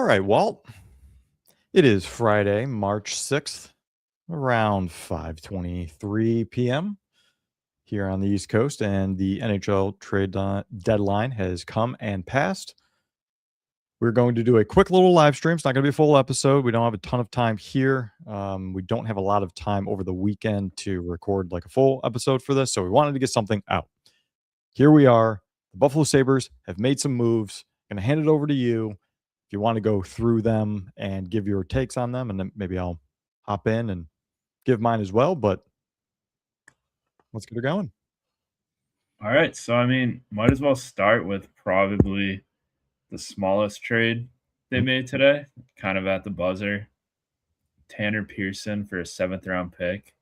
right, Walt. It is Friday, March 6th, around 5:23 p.m. here on the East Coast, and the NHL trade deadline has come and passed. We're going to do a quick little live stream. It's not going to be a full episode. We don't have a ton of time here. We don't have a lot of time over the weekend to record like a full episode for this, so we wanted to get something out. Here we are. The Buffalo Sabres have made some moves. Going to hand it over to you if you want to go through them and give your takes on them, and then maybe I'll hop in and give mine as well. But let's get it going. All right, so might as well start with probably the smallest trade they made today, kind of at the buzzer. Tanner Pearson for a seventh round pick.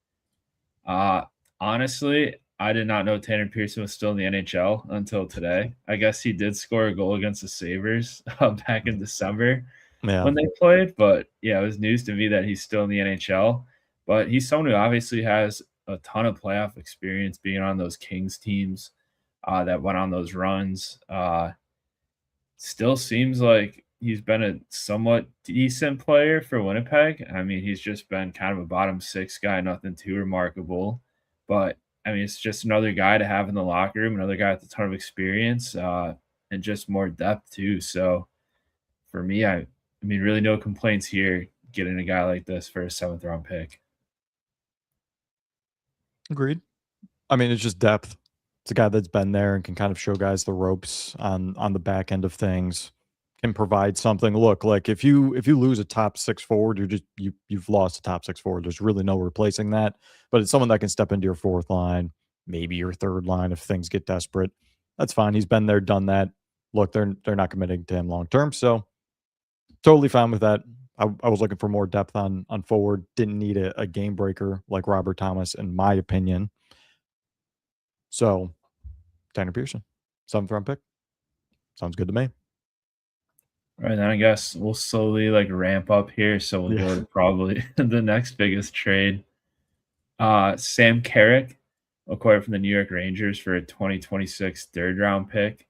Honestly, I did not know Tanner Pearson was still in the NHL until today. I guess he did score a goal against the Sabres back in December when they played, but yeah, it was news to me that he's still in the NHL. But he's someone who obviously has a ton of playoff experience being on those Kings teams that went on those runs. Still seems like he's been a somewhat decent player for Winnipeg. I mean, he's just been kind of a bottom six guy, nothing too remarkable. But I mean, it's just another guy to have in the locker room, another guy with a ton of experience and just more depth too. So for me, I mean, really no complaints here getting a guy like this for a seventh round pick. Agreed. I mean, it's just depth. It's a guy that's been there and can kind of show guys the ropes on the back end of things. Can provide something. Look, like if you lose a top six forward, you've lost a top six forward. There's really no replacing that. But it's someone that can step into your fourth line, maybe your third line if things get desperate. That's fine. He's been there, done that. Look, they're not committing to him long term, so totally fine with that. I was looking for more depth on forward. Didn't need a game breaker like Robert Thomas, in my opinion. So, Tanner Pearson, seventh round pick. Sounds good to me. All right, then I guess we'll slowly ramp up here. So we'll go to probably the next biggest trade. Sam Carrick acquired from the New York Rangers for a 2026 third round pick.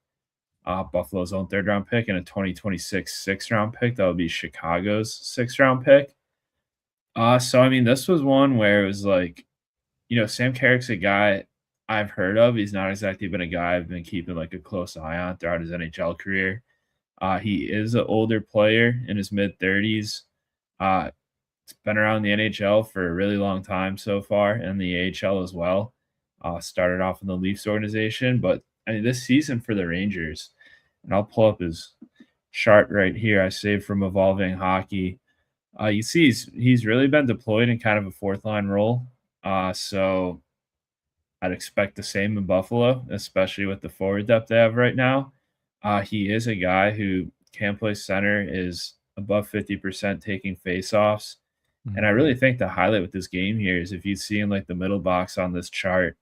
Buffalo's own third round pick, and a 2026 sixth round pick. That would be Chicago's sixth round pick. So I mean, this was one where it was Sam Carrick's a guy I've heard of. He's not exactly been a guy I've been keeping a close eye on throughout his NHL career. He is an older player in his mid 30s. It's been around the NHL for a really long time so far, and the AHL as well. Started off in the Leafs organization, but I mean, this season for the Rangers, and I'll pull up his chart right here. I saved from Evolving Hockey. You see, he's really been deployed in kind of a fourth line role. So I'd expect the same in Buffalo, especially with the forward depth they have right now. He is a guy who can play center, is above 50% taking faceoffs. And I really think the highlight with this game here is if you see in the middle box on this chart,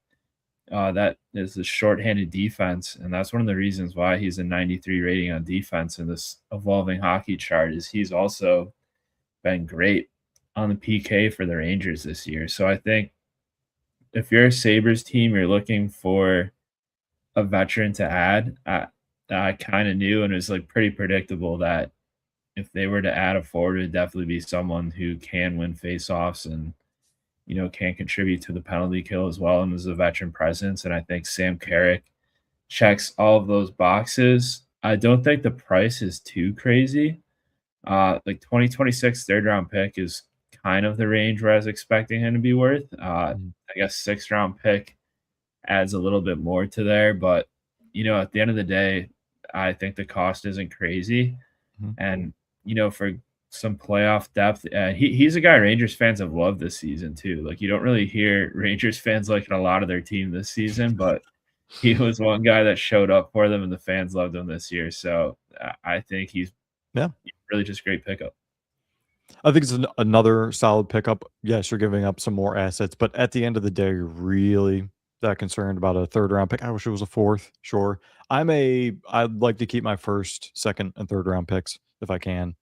that is the shorthanded defense. And that's one of the reasons why he's a 93 rating on defense in this Evolving Hockey chart is he's also been great on the PK for the Rangers this year. So I think if you're a Sabres team, you're looking for a veteran to add. I kind of knew, and it was pretty predictable that if they were to add a forward, it'd definitely be someone who can win faceoffs and can contribute to the penalty kill as well, and is a veteran presence. And I think Sam Carrick checks all of those boxes. I don't think the price is too crazy. 2026 third round pick is kind of the range where I was expecting him to be worth. I guess sixth round pick adds a little bit more to there, but at the end of the day, I think the cost isn't crazy. And for some playoff depth, he's a guy Rangers fans have loved this season too. You don't really hear Rangers fans liking a lot of their team this season, but he was one guy that showed up for them, and the fans loved him this year. So I think he's really just a great pickup. I think it's another solid pickup. Yes, you're giving up some more assets, but at the end of the day, you're really that concerned about a third round pick. I wish it was a fourth. Sure. I'd like to keep my first, second, and third round picks if I can,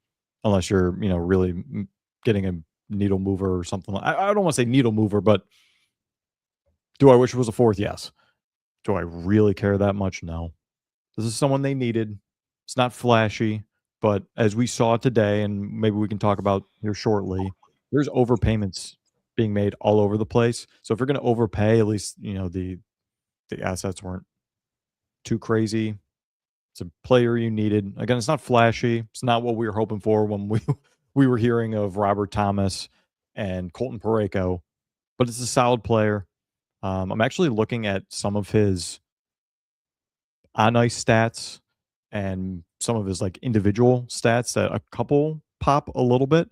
unless you're, really getting a needle mover or something. I don't want to say needle mover, but do I wish it was a fourth? Yes. Do I really care that much? No. This is someone they needed. It's not flashy. But as we saw today, and maybe we can talk about here shortly, there's overpayments being made all over the place. So if you're going to overpay, at least the assets weren't too crazy. It's a player you needed. Again, it's not flashy. It's not what we were hoping for when we were hearing of Robert Thomas and Colton Parayko, but it's a solid player. I'm actually looking at some of his on ice stats and some of his like individual stats that a couple pop a little bit.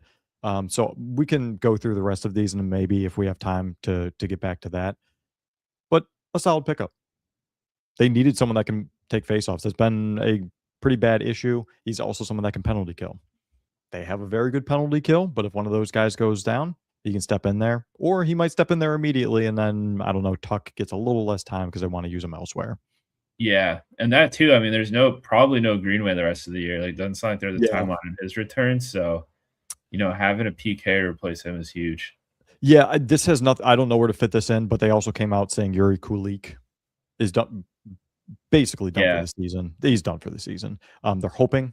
So we can go through the rest of these and maybe if we have time to get back to that. But a solid pickup. They needed someone that can take faceoffs. That's been a pretty bad issue. He's also someone that can penalty kill. They have a very good penalty kill, but if one of those guys goes down, he can step in there, or he might step in there immediately, and then I don't know, Tuck gets a little less time because they want to use him elsewhere. Yeah, and that too. I mean, there's probably no Greenway the rest of the year. Like, doesn't sound like there's a Yeah. timeline in his return. So, having a PK replace him is huge. Yeah, this has nothing. I don't know where to fit this in, but they also came out saying Yuri Kulik is done, basically done for Yeah. the season. He's done for the season. They're hoping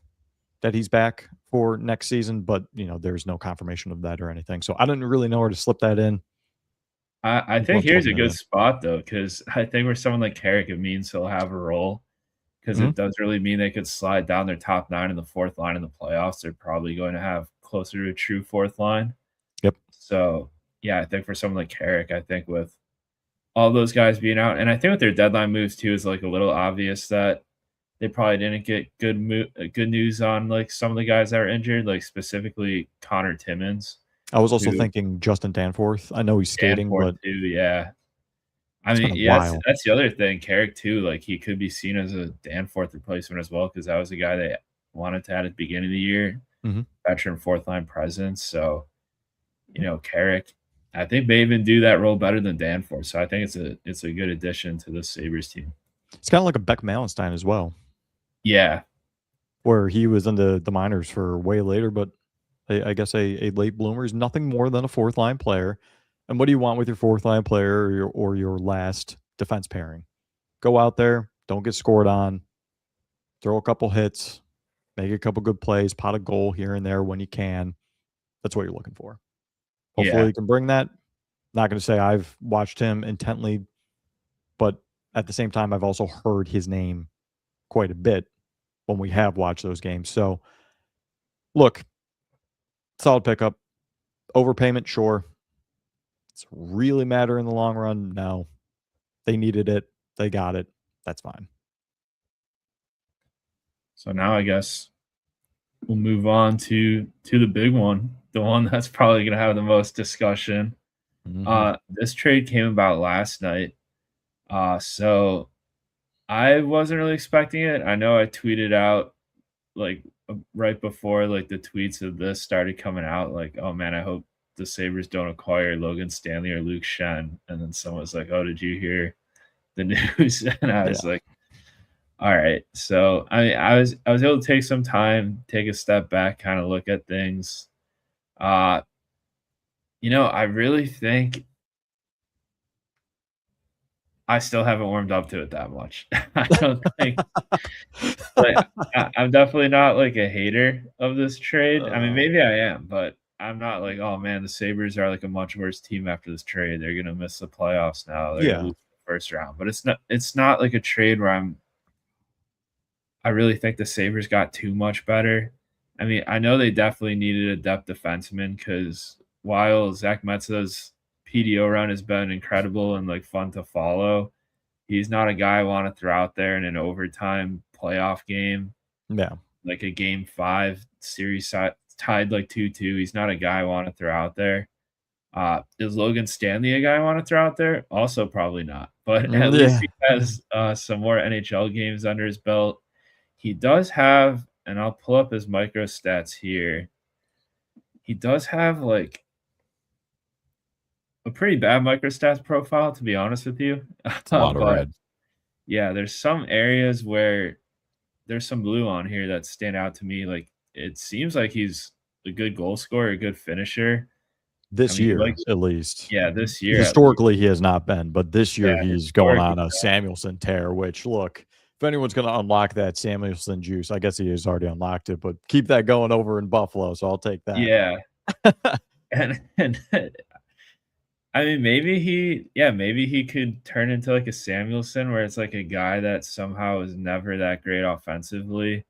that he's back for next season, but there's no confirmation of that or anything. So I don't really know where to slip that in. I think here's a good spot though, because I think where someone like Carrick, it means he'll have a role. Because it does really mean they could slide down their top 9 in the 4th line in the playoffs. They're probably going to have closer to a true 4th line. Yep. So, yeah, I think for someone like Carrick, I think with all those guys being out, and I think with their deadline moves too, is like a little obvious that they probably didn't get good news on like some of the guys that are injured, like specifically Connor Timmins. I was also thinking Justin Danforth. I know he's skating, but too, yeah. I it's mean, been a yeah, while. that's the other thing. Carrick too, like he could be seen as a Danforth replacement as well, because that was a guy they wanted to add at the beginning of the year, veteran 4th line presence. So, Carrick, I think may even do that role better than Danforth. So I think it's a good addition to the Sabres team. It's kind of like a Beck Malenstein as well. Yeah, where he was in the minors for way later, but I guess a late bloomer is nothing more than a 4th line player. And what do you want with your 4th line player or your last defense pairing? Go out there, don't get scored on, throw a couple hits, make a couple good plays, pot a goal here and there when you can. That's what you're looking for. Hopefully you can bring that. Not going to say I've watched him intently, but at the same time, I've also heard his name quite a bit when we have watched those games. So, look, solid pickup. Overpayment, sure. Does it really matter in the long run? No. They needed it. They got it. That's fine. So now I guess we'll move on to the big one, the one that's probably going to have the most discussion. This trade came about last night. So I wasn't really expecting it. I know I tweeted out like right before like the tweets of this started coming out, like, oh man, I hope the Sabres don't acquire Logan Stanley or Luke Shen. And then someone was like, oh, did you hear the news? And I was like, all right. So I was able to take some time, take a step back, kind of look at things. I really think I still haven't warmed up to it that much. I don't think like I'm definitely not like a hater of this trade. I mean, maybe I am, but I'm not like, oh man, the Sabres are like a much worse team after this trade. They're gonna miss the playoffs now. They're gonna lose the first round. But it's not like a trade where I really think the Sabres got too much better. I mean, I know they definitely needed a depth defenseman because while Zach Metza's PDO run has been incredible and like fun to follow, he's not a guy I want to throw out there in an overtime playoff game. Yeah. Like a game 5 series tied like 2-2. He's not a guy I want to throw out there. Is Logan Stanley a guy I want to throw out there? Also probably not. But at least he has some more NHL games under his belt. He does have, and I'll pull up his micro stats here. He does have like a pretty bad micro stats profile, to be honest with you. It's a lot of red. Yeah, there's some areas where there's some blue on here that stand out to me. Like it seems like he's a good goal scorer, a good finisher. This year, at least. Yeah, this year. Historically, he has not been, but this year he's going on a Samuelson tear, which, look, anyone's going to unlock that Samuelson juice, I guess he has already unlocked it, but keep that going over in Buffalo, so I'll take that. Yeah, and I mean, maybe he could turn into like a Samuelson, where it's like a guy that somehow is never that great offensively,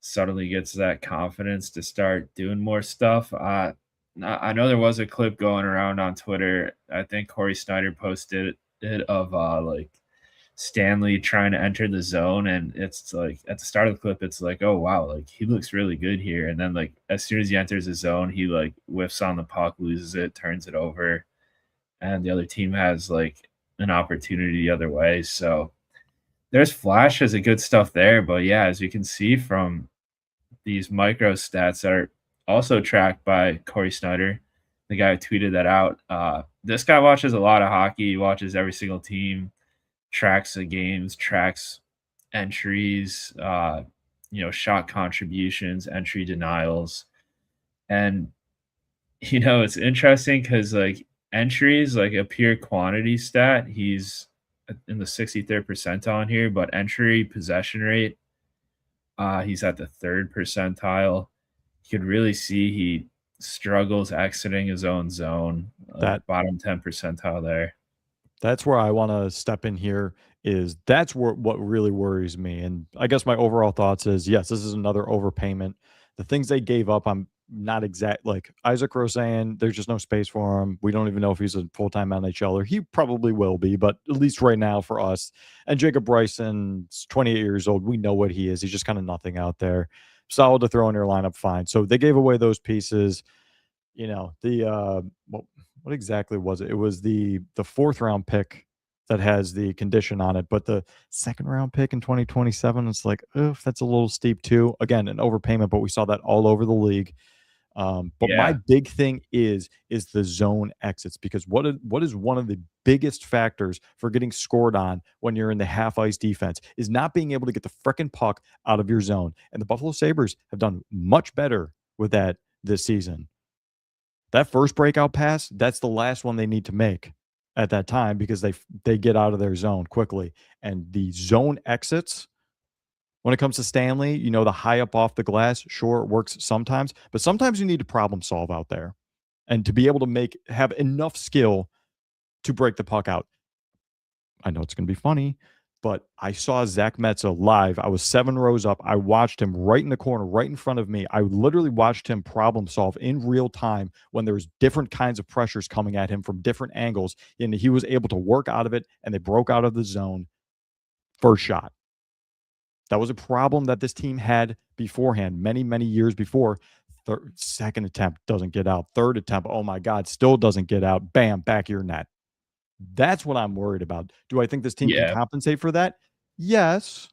suddenly gets that confidence to start doing more stuff. I know there was a clip going around on Twitter. I think Corey Snyder posted it of like Stanley trying to enter the zone, and it's like at the start of the clip, it's like, oh wow, like he looks really good here. And then like as soon as he enters the zone, he like whiffs on the puck, loses it, turns it over, and the other team has like an opportunity the other way. So there's flashes of good stuff there. But yeah, as you can see from these micro stats that are also tracked by Corey Snyder, the guy who tweeted that out. This guy watches a lot of hockey. He watches every single team, tracks the games, tracks entries, shot contributions, entry denials. And, it's interesting because, like, entries, like a pure quantity stat, he's in the 63rd percentile here, but entry possession rate, he's at the 3rd percentile. You could really see he struggles exiting his own zone, That bottom 10 percentile there. That's where I wanna step in here is that's where what really worries me, and I guess my overall thoughts is, yes, this is another overpayment. The things they gave up, I'm not exact like, Isaac Rosen, there's just no space for him. We don't even know if he's a full-time NHLer. He probably will be, but at least right now for us and Jacob Bryson's 28 years old, we know what he is. He's just kinda nothing out there. Solid to throw in your lineup, fine. So they gave away those pieces. What exactly was it? It was the 4th round pick that has the condition on it, but the 2nd round pick in 2027, it's like, "Oof, that's a little steep too." Again, an overpayment, but we saw that all over the league. But my Yeah. big thing is the zone exits because what is one of the biggest factors for getting scored on when you're in the half ice defense is not being able to get the frickin' puck out of your zone. And the Buffalo Sabres have done much better with that this season. That first breakout pass, that's the last one they need to make at that time because they get out of their zone quickly. And the zone exits, when it comes to Stanley, the high up off the glass, sure, it works sometimes, but sometimes you need to problem solve out there and to be able to have enough skill to break the puck out. I know it's going to be funny, but I saw Zach Metza live. I was 7 rows up. I watched him right in the corner, right in front of me. I literally watched him problem solve in real time when there's different kinds of pressures coming at him from different angles, and he was able to work out of it, and they broke out of the zone. First shot. That was a problem that this team had beforehand, many, many years before. Second attempt doesn't get out. Third attempt, oh my God, still doesn't get out. Bam, back of your net. That's what I'm worried about. Do I think this team can Yeah. compensate for that? Yes,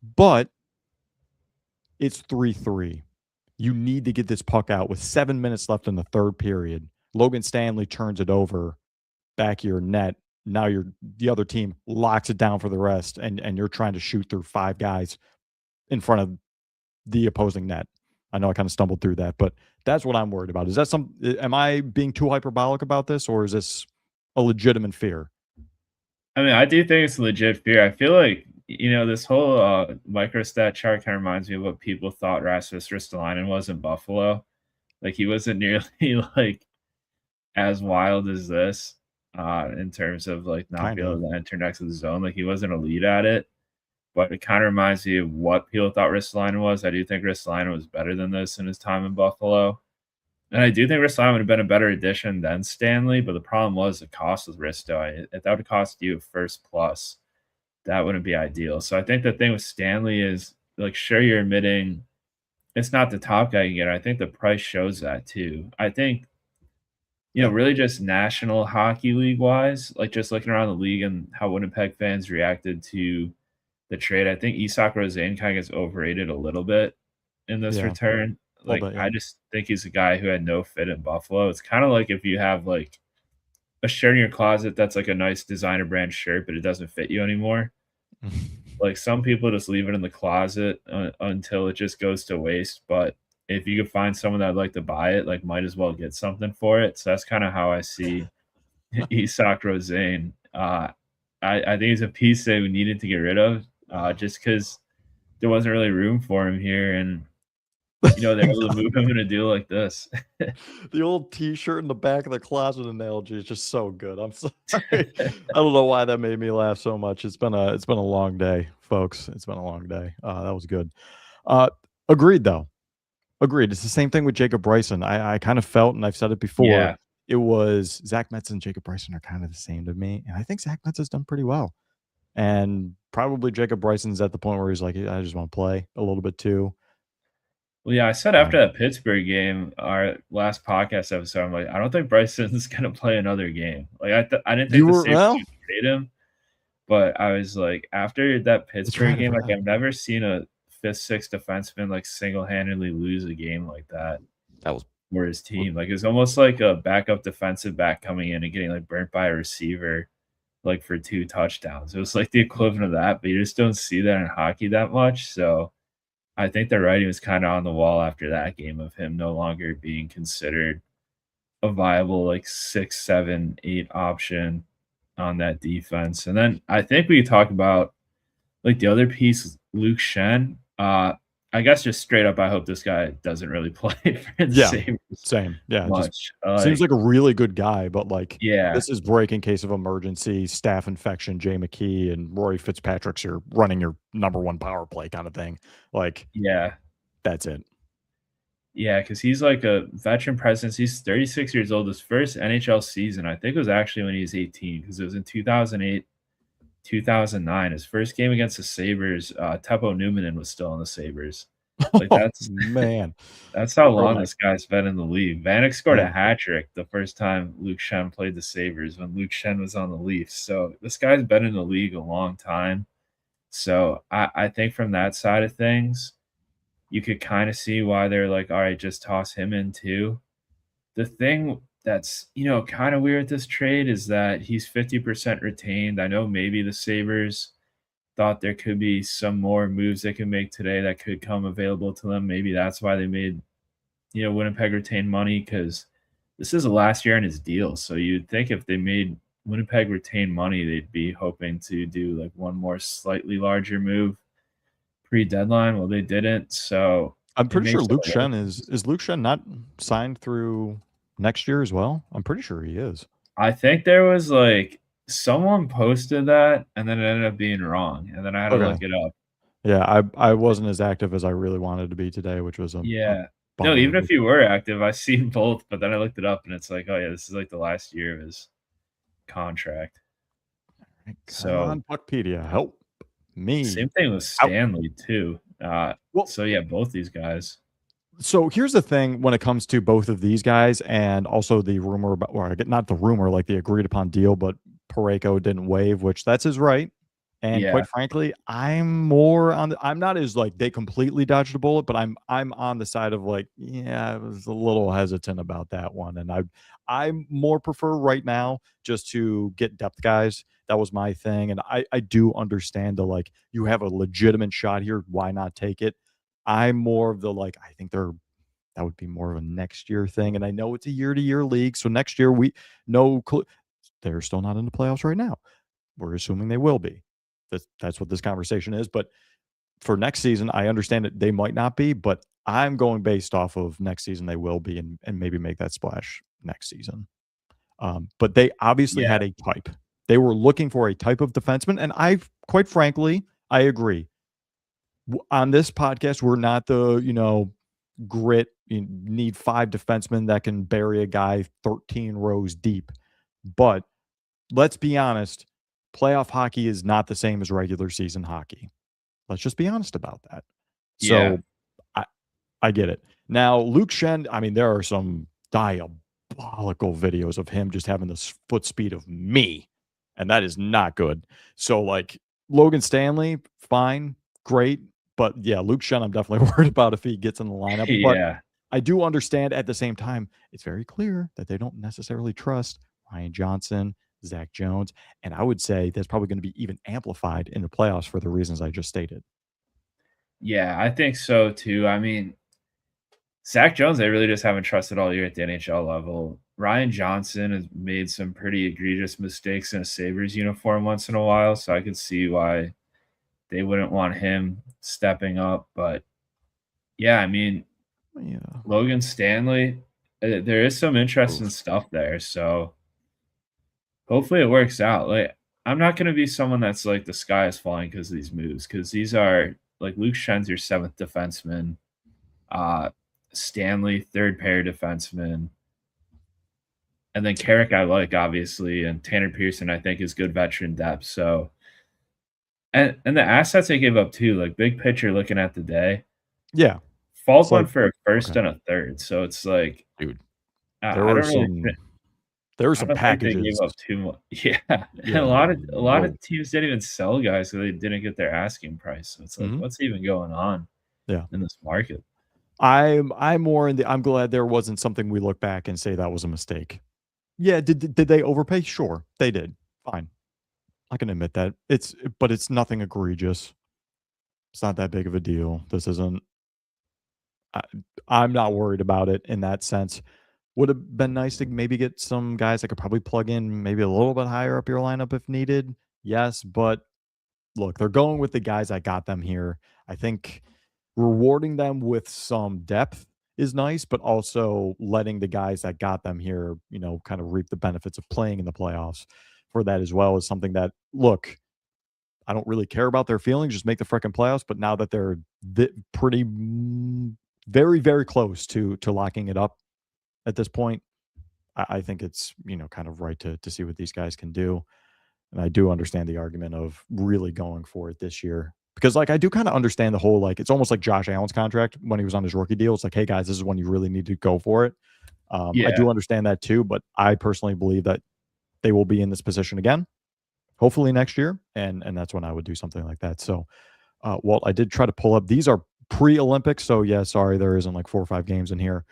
but it's 3-3. You need to get this puck out with 7 minutes left in the 3rd period. Logan Stanley turns it over, back of your net. Now the other team locks it down for the rest, and you're trying to shoot through 5 guys in front of the opposing net. I know I kind of stumbled through that, but that's what I'm worried about. Am I being too hyperbolic about this, or is this a legitimate fear? I mean, I do think it's a legit fear. I feel like, this whole microstat chart kind of reminds me of what people thought Rasmus Ristolainen was in Buffalo. Like he wasn't nearly like as wild as this in terms of like not Kind being of. able to enter next to the zone. Like he wasn't elite at it, but it kind of reminds me of what people thought Ristolainen was. I do think Ristolainen was better than this in his time in Buffalo. And I do think Ristolainen would have been a better addition than Stanley, but the problem was the cost with Risto. If that would have cost you a first plus, that wouldn't be ideal. So I think the thing with Stanley is like, sure, you're admitting it's not the top guy you get. I think the price shows that too. I think, Yeah. really just National Hockey League wise, like just looking around the league and how Winnipeg fans reacted to the trade, I think Isak Rosén kind of gets overrated a little bit in this Yeah. return. A little Like, bit, I yeah. just think he's a guy who had no fit in Buffalo. It's kind of like if you have like a shirt in your closet that's like a nice designer brand shirt, but it doesn't fit you anymore. Like some people just leave it in the closet until it just goes to waste. But if you could find someone that'd like to buy it, like might as well get something for it. So that's kind of how I see Isak Rosén. I think he's a piece that we needed to get rid of. just because there wasn't really room for him here, and they're able to move him in a deal like this. The old T-shirt in the back of the closet analogy is just so good. I'm sorry. I don't know why that made me laugh so much. It's been a long day, folks. It's been a long day. That was good. Uh, agreed, though. Agreed. It's the same thing with Jacob Bryson. I kind of felt, and I've said it before, Yeah. it was Zach Metz and Jacob Bryson are kind of the same to me, and I think Zach Metz has done pretty well. And probably Jacob Bryson's at the point where he's like, I just want to play a little bit too. Well, yeah, I said after that Pittsburgh game, our last podcast episode, I'm like, I don't think Bryson's gonna play another game. Like I didn't think You the were Sabres well. would trade him, but I was like, after that Pittsburgh game, like I've never seen a fifth, sixth defenseman like single-handedly lose a game like that That was for his team. Like it's almost like a backup defensive back coming in and getting like burnt by a receiver like for 2 touchdowns. It was like the equivalent of that, but you just don't see that in hockey that much. So I think the writing was kind of on the wall after that game of him no longer being considered a viable like 6, 7, 8 option on that defense. And then I think we talk about like the other piece, Luke Shen. I guess just straight up, I hope this guy doesn't really play for the Sabres same. Yeah, just much. seems like a really good guy, but like Yeah, this is break in case of emergency, staff infection, Jay McKee and Rory Fitzpatrick's your running your number one power play kind of thing. Like yeah. that's it. Yeah, because he's like a veteran presence. He's 36 years old. His first NHL season, I think, was actually when he was 18, because it was in 2008, 2009. His first game against the Sabres, Teppo Numminen was still on the Sabres. Like Oh man. that's how long Throwback. this guy's been in the league. Vanek scored a Yeah. hat trick the first time Luke Shen played the Sabres when Luke Shen was on the Leafs. So this guy's been in the league a long time. So I think from that side of things, you could kind of see why they're like, all right, just toss him in too. The thing that's, kind of weird with this trade is that he's 50% retained. I know maybe the Sabres thought there could be some more moves they could make today that could come available to them. Maybe that's why they made, Winnipeg retain money, because this is the last year in his deal. So you'd think if they made Winnipeg retain money, they'd be hoping to do like one more slightly larger move pre-deadline. Well, they didn't, so I'm it pretty sure makes it Luke a little Shen is Luke Shen not signed through next year as well? I'm pretty sure he is. I think there was, like someone posted that, and then it ended up being wrong, and then I had to Okay. look it up. Yeah, I wasn't as active as I really wanted to be today, which was a Yeah. No, bummer. even if you were active, I seen both, but then I looked it up, and it's like, oh, yeah, this is, like, the last year of his contract. Come So on, Puckpedia, help me same thing with out. Stanley too. Well, So, yeah, both these guys. so here's the thing when it comes to both of these guys and also the rumor about, or not the rumor, like the agreed upon deal, but Parayko didn't waive, which that's his right. And Yeah. quite frankly, I'm more on I'm not as like they completely dodged a bullet, but I'm on the side of like, yeah, I was a little hesitant about that one. And I more prefer right now just to get depth guys. That was my thing. And I do understand the like you have a legitimate shot here. Why not take it? I'm more of the like, I think that would be more of a next year thing. And I know it's a year to year league. So next year we no they're still not in the playoffs right now. We're assuming they will be. That's what this conversation is. But for next season, I understand that they might not be, but I'm going based off of next season they will be and maybe make that splash next season. But they obviously Yeah. had a type. They were looking for a type of defenseman, and quite frankly, I agree. On this podcast, we're not the grit. You need 5 defensemen that can bury a guy 13 rows deep, but let's be honest, playoff hockey is not the same as regular season hockey. Let's just be honest about that. Yeah. So I get it. Now, Luke Shen, I mean, there are some diabolical videos of him just having the foot speed of me, and that is not good. So, like, Logan Stanley, fine, great. But yeah, Luke Shen, I'm definitely worried about if he gets in the lineup. But Yeah. I do understand at the same time, it's very clear that they don't necessarily trust Ryan Johnson, Zach Jones. And I would say that's probably going to be even amplified in the playoffs for the reasons I just stated. Yeah, I think so too. I mean, Zach Jones, they really just haven't trusted all year at the NHL level. Ryan Johnson has made some pretty egregious mistakes in a Sabres uniform once in a while, so I could see why they wouldn't want him stepping up. But yeah, I mean, Yeah. Logan Stanley, there is some interesting Oof. stuff there. So hopefully it works out. Like, I'm not going to be someone that's like the sky is falling because of these moves, because these are like Luke Schen's your seventh defenseman, uh, Stanley third pair defenseman, and then Carrick I like obviously, and Tanner Pearson I think is good veteran depth. So and the assets they gave up too, like big picture looking at the day, Yeah. Falk It's like, went for a first okay, and a third. So it's like dude, there I were don't really some there were I some don't think they gave packages. up too much. Yeah, and Yeah. a lot Whoa. of teams didn't even sell guys, so they didn't get their asking price. So it's like, Mhm. what's even going on Yeah. in this market? I'm more in the I'm glad there wasn't something we look back and say that was a mistake. Yeah, did they overpay? Sure, they did. Fine. I can admit that. But it's nothing egregious. It's not that big of a deal. This isn't I, I'm not worried about it in that sense. Would have been nice to maybe get some guys that could probably plug in maybe a little bit higher up your lineup if needed. Yes, but look, they're going with the guys that got them here. I think rewarding them with some depth is nice, but also letting the guys that got them here, kind of reap the benefits of playing in the playoffs for that as well is something that, look, I don't really care about their feelings. Just make the freaking playoffs. But now that they're pretty, very, very close to locking it up at this point, I think it's kind of right to see what these guys can do. And I do understand the argument of really going for it this year because, like, I do kind of understand the whole, like, it's almost like Josh Allen's contract when he was on his rookie deal. It's like, hey guys, this is when you really need to go for it. I Yeah, do understand that too, but I personally believe that they will be in this position again, hopefully next year, and that's when I would do something like that. So, Walt, I did try to pull up. These are pre-Olympics, so yeah, sorry, there isn't like 4 or 5 games in here.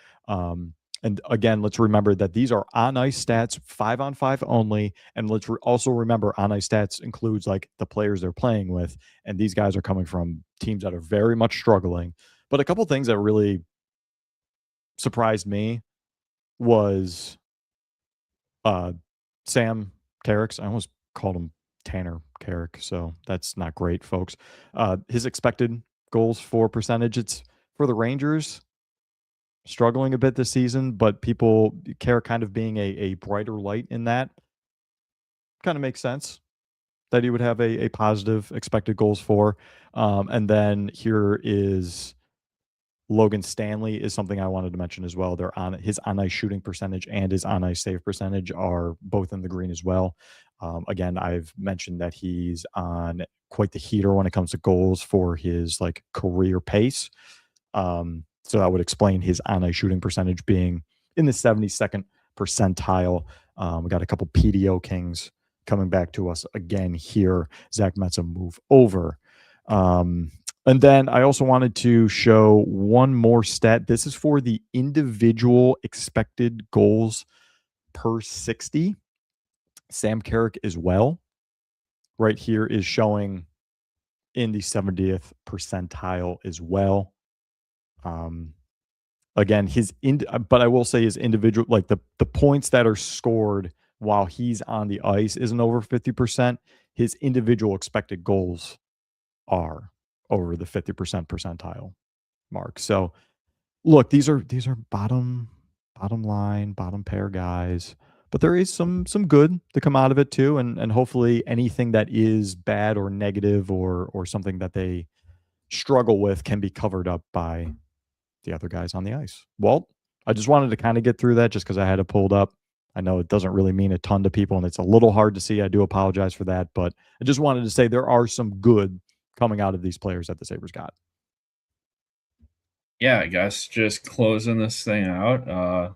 And again, let's remember that these are on ice stats, 5-on-5 only. And let's also remember on ice stats includes like the players they're playing with. And these guys are coming from teams that are very much struggling. But a couple things that really surprised me was Sam Carrick's. I almost called him Tanner Carrick, so that's not great, folks. His expected goals for percentage, it's for the Rangers, struggling a bit this season, but people Carrick kind of being a brighter light in that kind of makes sense that he would have a positive expected goals for. And then here is Logan Stanley is something I wanted to mention as well. They're on his on ice shooting percentage and his on ice save percentage are both in the green as well. Again, I've mentioned that he's on quite the heater when it comes to goals for his like career pace. So that would explain his on ice shooting percentage being in the 72nd percentile. We got a couple PDO Kings coming back to us again here. Zach Metza move over. And then I also wanted to show one more stat. This is for the individual expected goals per 60. Sam Carrick as well. Right here is showing in the 70th percentile as well. Again, but I will say his individual, like the points that are scored while he's on the ice isn't over 50%. His individual expected goals are over the 50% percentile mark. So look, these are bottom line, bottom pair guys, but there is some good to come out of it too, and hopefully anything that is bad or negative or something that they struggle with can be covered up by the other guys on the ice. Walt, I just wanted to kind of get through that just because I had it pulled up. I know it doesn't really mean a ton to people and it's a little hard to see. I do apologize for that, but I just wanted to say there are some good coming out of these players that the Sabres got. yeah. I guess just closing this thing out.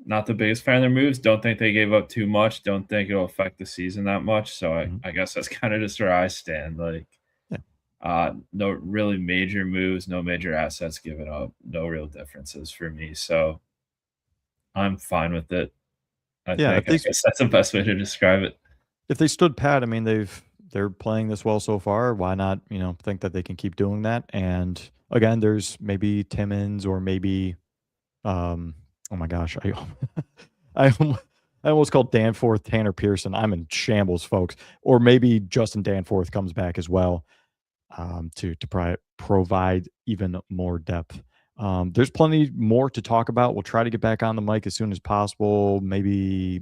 Not the biggest fan of their moves. Don't think they gave up too much. Don't think it'll affect the season that much. So Mhm. I guess that's kind of just where I stand. Like, Yeah. no really major moves, no major assets given up, no real differences for me. So I'm fine with it. I Yeah, think. I guess that's the best way to describe it. if they stood pat, I mean they're playing this well so far. Why not, think that they can keep doing that? And again, there's maybe Timmins or maybe oh my gosh, I I I almost called Danforth Tanner Pearson. I'm in shambles, folks. Or maybe Justin Danforth comes back as well, to provide even more depth. There's plenty more to talk about. We'll try to get back on the mic as soon as possible. Maybe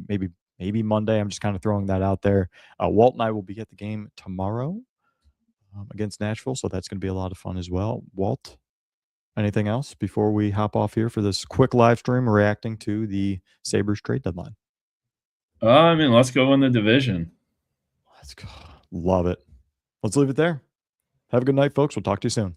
Monday. I'm just kind of throwing that out there. Walt and I will be at the game tomorrow against Nashville, so that's going to be a lot of fun as well. Walt, anything else before we hop off here for this quick live stream reacting to the Sabres trade deadline? I mean, let's go win the division. Let's go. Love it. Let's leave it there. Have a good night, folks. We'll talk to you soon.